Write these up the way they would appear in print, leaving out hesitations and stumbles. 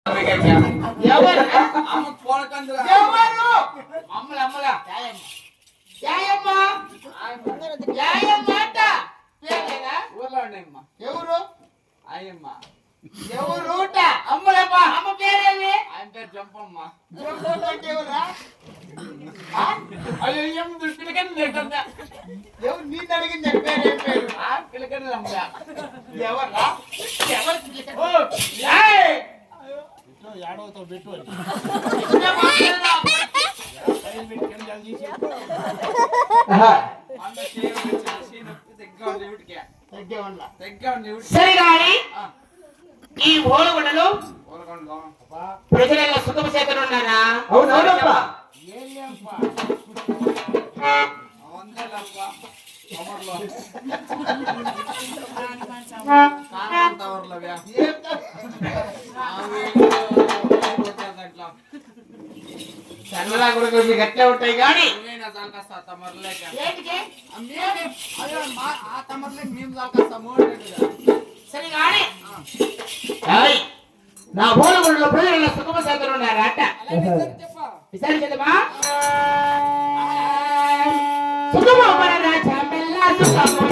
ఎవరు అమ్మ పోలకందు ఎవరు అమ్మల అమ్మల యాయమ్మ యాయమ్మ అట్ట పేరేనా ఊర్లో ఉండేమ్మ ఎవరు అయ్యమ్మ ఎవరుట అమ్మలమ్మ అమ్మ పేరేమి ఆయన పేరు జంపమ్మ జంపమ్మ అంటే ఎవరా అయ్యో ఏం పిలకని లేకుండా ఎవరు నీ అడిగింది పేరు ఏం పేరు పిలకని అమ్మ ఎవరా ఎవరు పిలకని ఓ ఏయ్ యాడవతో పెట్టు సరే గాని ఈ ఓలగొండలో ప్రజల సుఖమ చేతను ఉన్నారా? అవునవునప్పా చల్లలా కూడా మీకు అట్లే ఉంటాయి కానీ సరే కానీ నా ఓలగొండలో ప్రజల సుఖమ చేతను ఉన్నారా అట్ట విచారించదమ్మా సుఖమో మన రాజా మెల్లా సుఖమో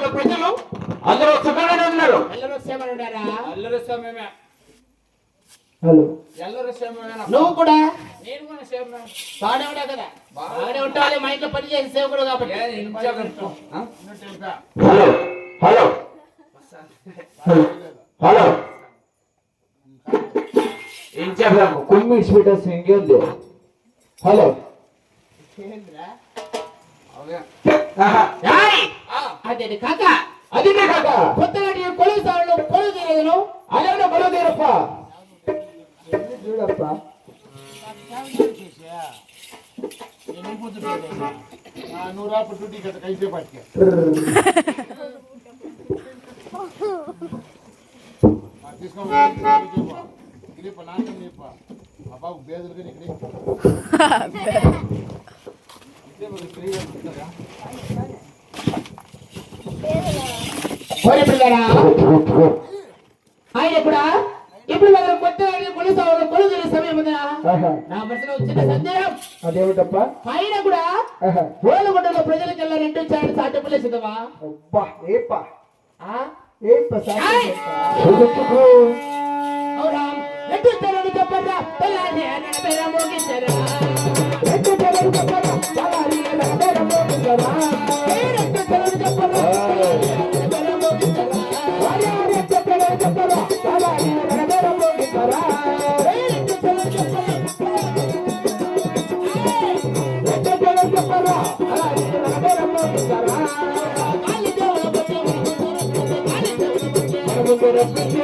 ప్రజలు అందరూ సుఖంగానే ఉన్నారు. ಎಲ್ಲರೂ ಕ್ಷೇಮವೇ. హలో ಎಲ್ಲರೂ ಕ್ಷೇಮವೇ. నువ్వు కూడా నేను కూడా క్షేమమే. బాగానే ఉన్నా కదా? బాగానే ఉంటావాలి. మా ఇంట్లో పని చేసి సేవకుడు కాబట్టి. హలో హలో హలో ఏం చెప్పాము కుమ్మి స్వీటర్స్ ఇంకేంది? హలో అదే కాక అది కాక కొత్తగా కొలువు సార్లు కొలువు తీరదును అదే కొలువు తీరప్ప చూడప్ప నువ్వు రాపు డ్యూటీ కదా కైసే పట్టుకే తీసుకో నాన్న అబ్బాకు బేదులుగా ఇక్కడ ఆయన కూడా ఇప్పుడు మనం కొత్తగా కొలుసావులు కొలువు తీరే సమయం ఉందా? నా మనసులో వచ్చిన సందేహం అదేమిటప్ప ఆయన కూడా ఓలగొండలో ప్రజలకెల్లా రెండు చాటి సాటింపలేసిదవా? అవునా రెండు తెరని చెప్పరా తెల్లారి పేర మోగించరా రెండు తెరని చెప్పరా తెల్లారి పేర మోగించరా రెండు తెరని చెప్పరా పేర మోగించరా రెండు తెరని చెప్పరా తెల్లారి పేర మోగించరా రెండు తెరని చెప్పరా రెండు తెరని చెప్పరా తెల్లారి పేర మోగించరా కాలి దేవుల బొట్టు కాలి దేవుల బొట్టు ముందు రప్పించి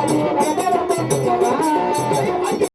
నీ వెనక